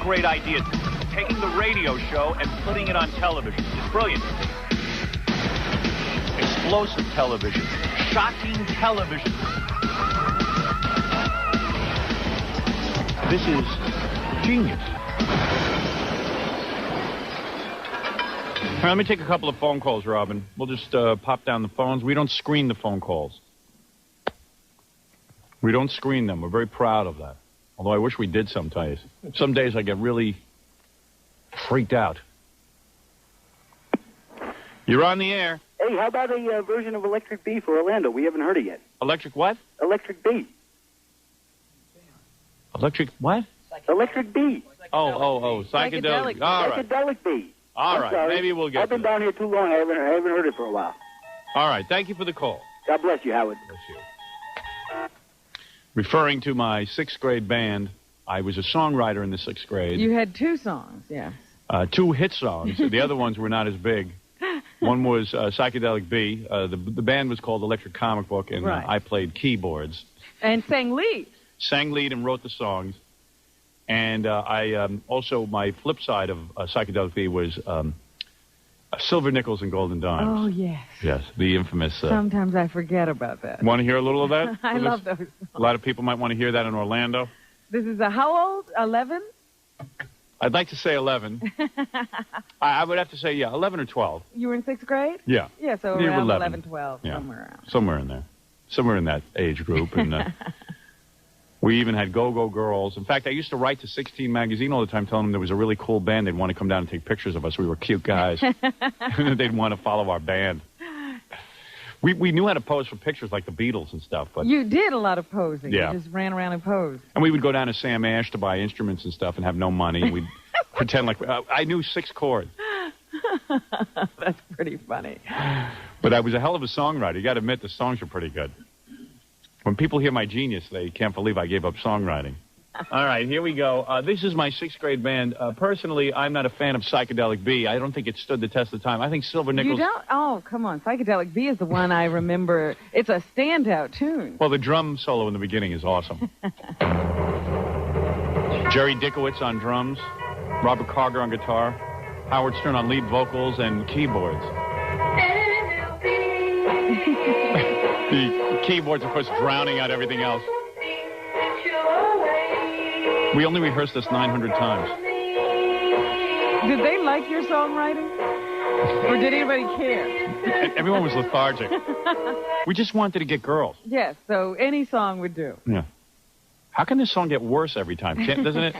great idea. Taking the radio show and putting it on television. It's brilliant. Explosive television. Shocking television. This is genius. All right, let me take a couple of phone calls, Robin. We'll just pop down the phones. We don't screen the phone calls. We don't screen them. We're very proud of that. Although I wish we did sometimes. Some days I get really freaked out. You're on the air. Hey, how about a version of Electric Bee for Orlando? We haven't heard it yet. Electric what? Electric Bee. Electric what? Electric Bee. Oh, psychedelic. All right. Psychedelic Bee. All right, sorry. maybe we'll get I've been down here too long. I haven't heard it for a while. All right, thank you for the call. God bless you, Howard. Bless you. Referring to my 6th grade band, I was a songwriter in the 6th grade. You had 2 songs, yeah. 2 hit songs. The other ones were not as big. One was Psychedelic Bee. The band was called Electric Comic Book, and right. I played keyboards. And sang lead. Sang lead and wrote the songs. And I also, my flip side of Psychedelic Bee was Silver Nickels and Golden Dimes. Oh, yes. Yes, the infamous... Sometimes I forget about that. Want to hear a little of that? I love those songs. A lot of people might want to hear that in Orlando. This is how old? 11? I'd like to say 11. I would have to say, 11 or 12. You were in 6th grade? Yeah. Yeah, so Near around 11. 12, yeah. somewhere around. Somewhere in there. Somewhere in that age group. And we even had Go-Go Girls. In fact, I used to write to 16 Magazine all the time telling them there was a really cool band. They'd want to come down and take pictures of us. We were cute guys. They'd want to follow our band. We knew how to pose for pictures like the Beatles and stuff. But you did a lot of posing. Yeah. You just ran around and posed. And we would go down to Sam Ash to buy instruments and stuff and have no money. And we'd pretend like I knew 6 chords. That's pretty funny. But I was a hell of a songwriter. You got to admit the songs are pretty good. When people hear my genius, they can't believe I gave up songwriting. All right, here we go. This is my 6th grade band. Personally, I'm not a fan of Psychedelic Bee. I don't think it stood the test of time. I think Silver Nickels... You don't? Oh, come on. Psychedelic Bee is the one I remember. It's a standout tune. Well, the drum solo in the beginning is awesome. Jerry Dickowitz on drums, Robert Carger on guitar, Howard Stern on lead vocals and keyboards. The keyboards, of course, drowning out everything else. We only rehearsed this 900 times. Did they like your songwriting? Or did anybody care? Everyone was lethargic. We just wanted to get girls. Yes, so any song would do. Yeah. How can this song get worse every time? Doesn't it?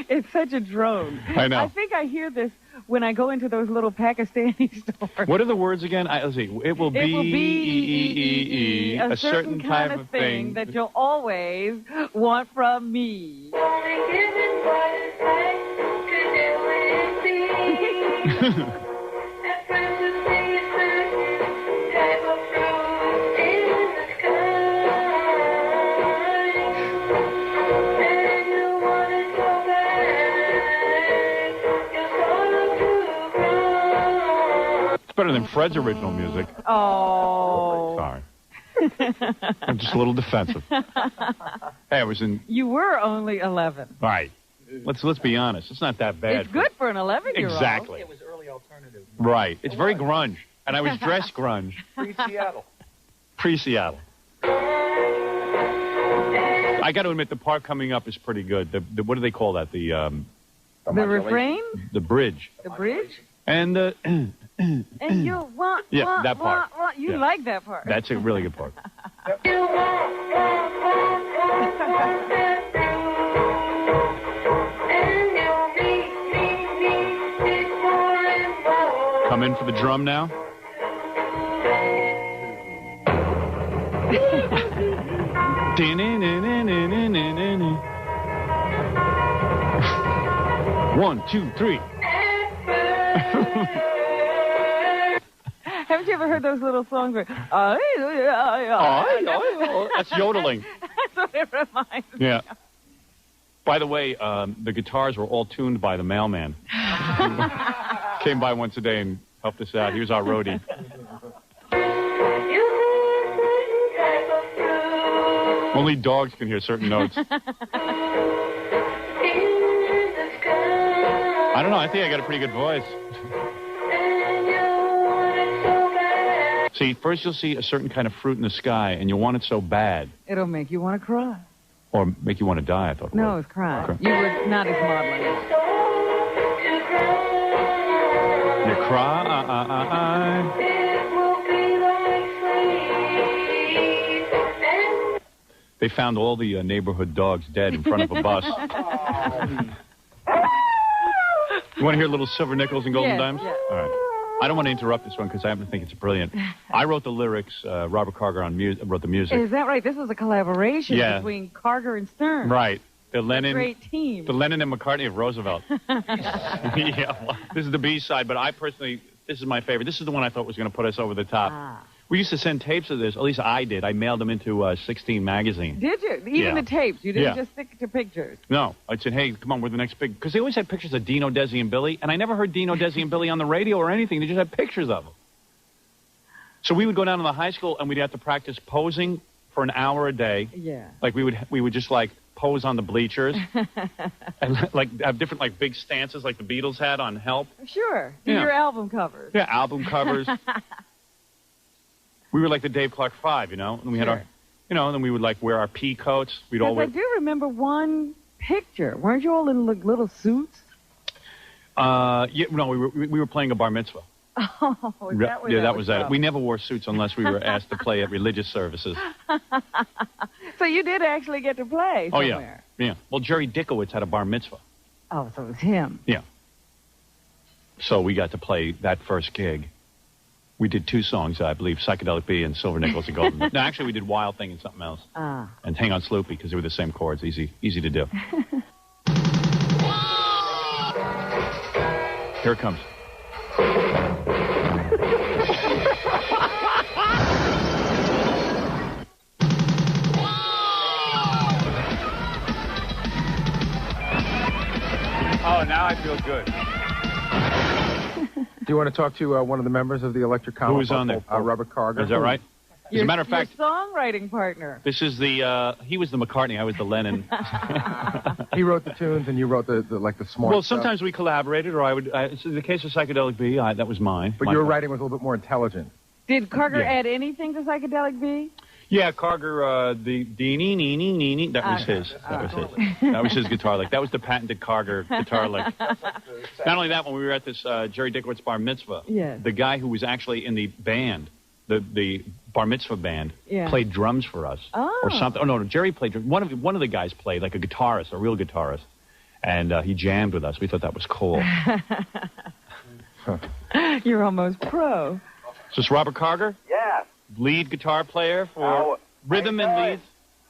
It's such a drone. I know. I think I hear this when I go into those little Pakistani stores. What are the words again? Let's see. It will be a certain kind of thing that you'll always want from me. Better than Fred's original music. Oh. Sorry. I'm just a little defensive. Hey, I was in... You were only 11. Right. Let's be honest. It's not that bad. It's good for an 11-year-old. Exactly. It was early alternative. Right. It's very grunge. And I was dressed grunge. Pre-Seattle. Pre-Seattle. I got to admit, the part coming up is pretty good. The what do they call that? The refrain? The bridge. The bridge? And the... And you want, yeah, that part. Want. You like that part. That's a really good part. Come in for the drum now. One, two, three. Haven't you ever heard those little songs where... That's yodeling. That's what it reminds me Yeah. of. By the way, the guitars were all tuned by the mailman. Came by once a day and helped us out. He was our roadie. Only dogs can hear certain notes. I don't know. I think I got a pretty good voice. See, first you'll see a certain kind of fruit in the sky, and you'll want it so bad. It'll make you want to cry. Or make you want to die, I thought. No, it's crying. Okay. You were not as maudlin. You cry. They found all the neighborhood dogs dead in front of a bus. You want to hear Little Silver Nickels and Golden Dimes? Yes. All right. I don't want to interrupt this one because I happen to think it's brilliant. I wrote the lyrics. Robert Carger wrote the music. Is that right? This was a collaboration between Carger and Stern. Right. The Lennon, great team. The Lennon and McCartney of Roosevelt. Yeah. Well, this is the B side, but I personally, this is my favorite. This is the one I thought was going to put us over the top. We used to send tapes of this. At least I did. I mailed them into 16 magazine. Did you? Even the tapes? You didn't just stick to pictures? No. I said, hey, come on, we're the next big... Because they always had pictures of Dino, Desi, and Billy, and I never heard Dino, Desi, and Billy on the radio or anything. They just had pictures of them. So we would go down to the high school, and we'd have to practice posing for an hour a day. Yeah. Like, we would just, like, pose on the bleachers. And, like, have different, like, big stances like the Beatles had on Help. Sure. Do your album covers. Yeah, album covers. We were like the Dave Clark Five, you know, and we had our, you know, and then we would like wear our pea coats. We'd all wear. I do remember one picture. Weren't you all in little suits? Yeah, no, we were playing a bar mitzvah. Oh, that was that was that. We never wore suits unless we were asked to play at religious services. So you did actually get to play somewhere. Oh yeah. Well, Jerry Dickowitz had a bar mitzvah. Oh, so it was him. Yeah. So we got to play that first gig. We did 2 songs, I believe, Psychedelic Bee and Silver Nickels and Golden. No, actually, we did Wild Thing and something else. And Hang On Sloopy, because they were the same chords. Easy to do. Here it comes. Oh, now I feel good. Do you want to talk to one of the members of the Electric Comic? Who was on there? Robert Carger. Is that right? As a matter of fact, your songwriting partner. This is the he was the McCartney, I was the Lennon. He wrote the tunes, and you wrote the smart. Well, sometimes we collaborated, or I would. In the case of Psychedelic Bee, that was mine. But your writing was a little bit more intelligent. Did Carger add anything to Psychedelic Bee? Yeah, Carger, the dee-nee-nee-nee-nee, that was his. That was his. That was his guitar lick. That was the patented Carger guitar lick. Not only that, when we were at this Jerry Dickowitz bar mitzvah, the guy who was actually in the band, the bar mitzvah band, played drums for us. Or something. Oh, no, Jerry played drums. One of the guys played, like a guitarist, a real guitarist. And he jammed with us. We thought that was cool. You're almost pro. Is this Robert Carger? Yeah. Lead guitar player for rhythm and leads.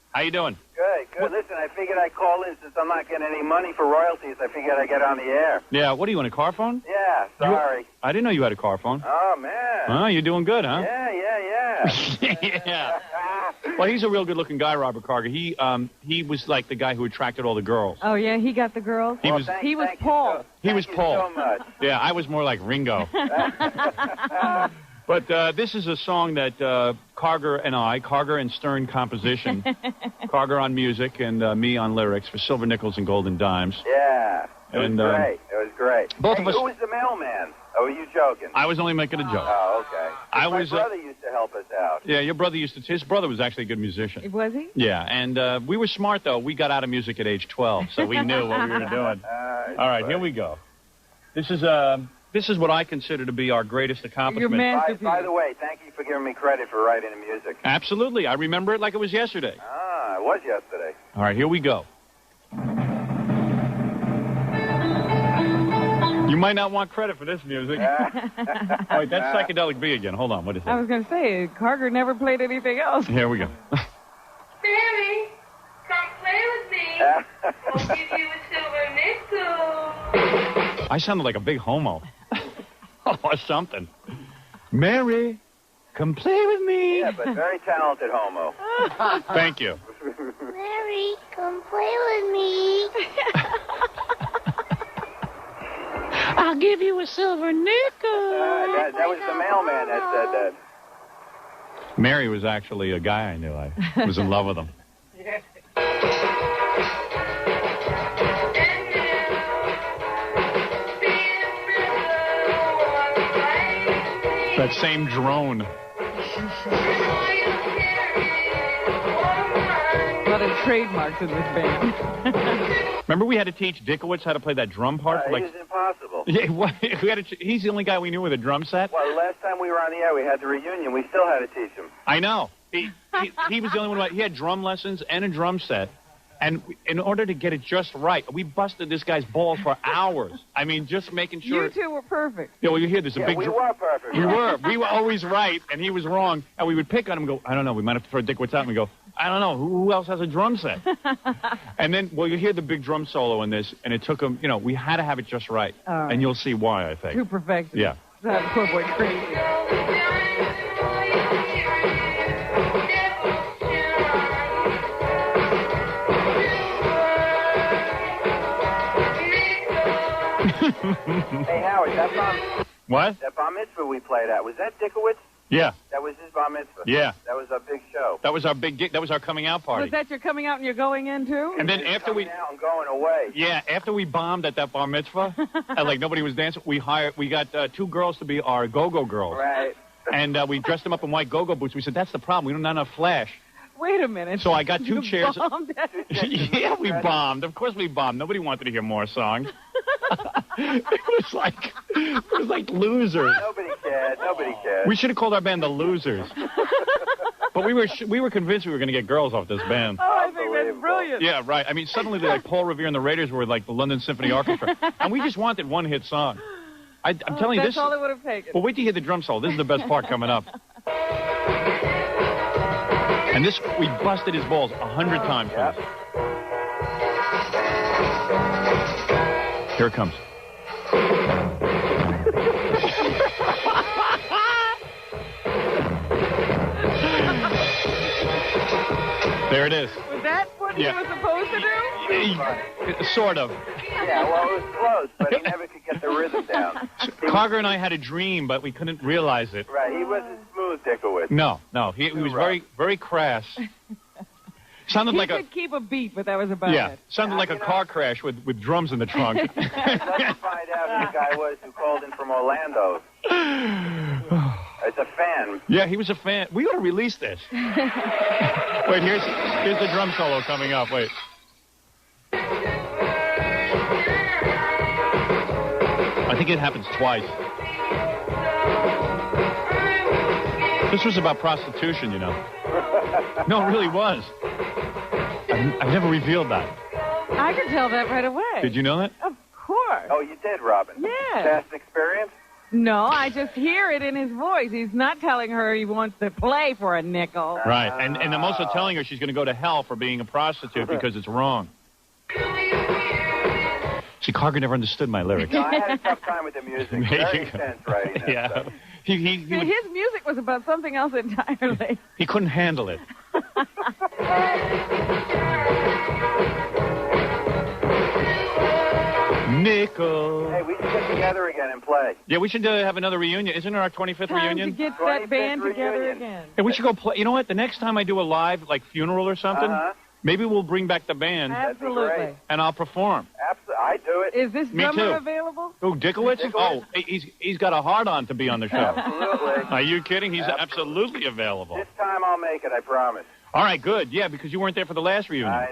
How you doing? Good. Listen, I figured I'd call in since I'm not getting any money for royalties. I figured I'd get on the air. Yeah, what are you, on a car phone? Yeah, sorry. I didn't know you had a car phone. Oh, man. Oh, you're doing good, huh? Yeah. Yeah. Well, he's a real good-looking guy, Robert Carger. He was like the guy who attracted all the girls. Oh, yeah, he got the girls? He was Paul. He was Paul. So much. Yeah, I was more like Ringo. But this is a song that Carger and Stern composition, Carger on music and me on lyrics for Silver Nickels and Golden Dimes. Yeah, it was great. It was great. Both of us. Who was the mailman? Oh, were you joking? I was only making a joke. Oh, okay. My brother used to help us out. Yeah, your brother used to. His brother was actually a good musician. Was he? Yeah, and we were smart, though. We got out of music at age 12, so we knew what we were doing. All right, here we go. This is what I consider to be our greatest accomplishment. By the way, thank you for giving me credit for writing the music. Absolutely. I remember it like it was yesterday. It was yesterday. All right, here we go. You might not want credit for this music. Oh, wait, that's Psychedelic Bee again. Hold on, what is that? I was going to say, Carger never played anything else. Here we go. Mary, come play with me. I'll give you a silver nickel. I sounded like a big homo. Or something. Mary, come play with me. Yeah, but very talented homo. Thank you. Mary, come play with me. I'll give you a silver nickel. That was the mailman that said that. Mary was actually a guy I knew. I was in love with him. That same drone. A lot of trademarks in this band. Remember we had to teach Dickowitz how to play that drum part? It was impossible. Yeah, we had to, he's the only guy we knew with a drum set. Well, last time we were on the air, we had the reunion. We still had to teach him. I know. He was the only one. He had drum lessons and a drum set. And in order to get it just right, we busted this guy's balls for hours. I mean, just making sure. You two were perfect. Yeah, well, you hear there's a big. We were perfect. We were always right, and he was wrong. And we would pick on him and go, I don't know, we might have to throw Dickowitz out. And we go, I don't know, who else has a drum set? And then, well, you hear the big drum solo in this, and it took him, we had to have it just right. Right. And you'll see why, I think. To perfection. Yeah. That poor boy crazy. Hey, Howard, that bar mitzvah we played at, was that Dickowitz? Yeah. That was his bar mitzvah. Yeah. That was a big show. That was our big gig. That was our coming out party. Was that your coming out and you're going in too? And then after we... out and going away. Yeah, after we bombed at that bar mitzvah, and like nobody was dancing, we got 2 girls to be our go-go girls. Right. And we dressed them up in white go-go boots. We said, that's the problem. We don't have enough flash. Wait a minute. So I got 2 chairs. Yeah, we bombed. Of course we bombed. Nobody wanted to hear more songs. It was like losers. Nobody cared. We should have called our band the Losers. But we were convinced we were going to get girls off this band. Oh, I think that's brilliant. Yeah, right. I mean, suddenly they're like Paul Revere and the Raiders were like the London Symphony Orchestra. And we just wanted one hit song. I'm telling you this. That's all it would have taken. Well, wait till you hear the drum solo. This is the best part coming up. And this, we busted his balls 100 times. Yeah. Here it comes. There it is. Was that what he was supposed to do? Sort of. Yeah, well, it was close, but he never could get the rhythm down. Carger and I had a dream, but we couldn't realize it. Right, he wasn't smooth, Dickowitz. No. He was very, very crass. Sounded like could keep a beat, but that was about it. Sounded like a car crash with drums in the trunk. Let's find out who the guy was who called in from Orlando. It's a fan. Yeah, he was a fan. We ought to release this. Wait, here's the drum solo coming up. Wait. I think it happens twice. This was about prostitution, No, it really was. I've never revealed that. I could tell that right away. Did you know that? Of course. Oh, you did, Robin? Yeah. Past experience? No, I just hear it in his voice. He's not telling her he wants to play for a nickel. Right, and I'm also telling her she's going to go to hell for being a prostitute because it's wrong. See, Carger never understood my lyrics. No, I had a tough time with the music. Very intense writing that stuff. His music was about something else entirely. He couldn't handle it. Nickel. Hey, we should get together again and play. Yeah, we should have another reunion. Isn't it our 25th reunion? To get that band together again. Hey, we should go play. You know what? The next time I do a live, like, funeral or something, maybe we'll bring back the band. Absolutely. And I'll perform. Absolutely. I do it. Is this drummer available? Oh, Dickowitz? Oh, he's got a hard-on to be on the show. Absolutely. Are you kidding? He's absolutely available. This time I'll make it, I promise. All right, good. Yeah, because you weren't there for the last reunion. I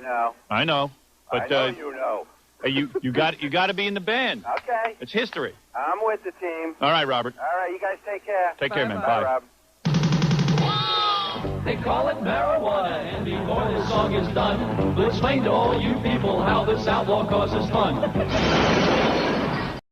know. But I know you know. You got to be in the band. Okay. It's history. I'm with the team. All right, Robert. All right, you guys take care. Take care, man. Bye, Bye. Rob. They call it marijuana, and before this song is done, we'll explain to all you people how this outlaw causes fun.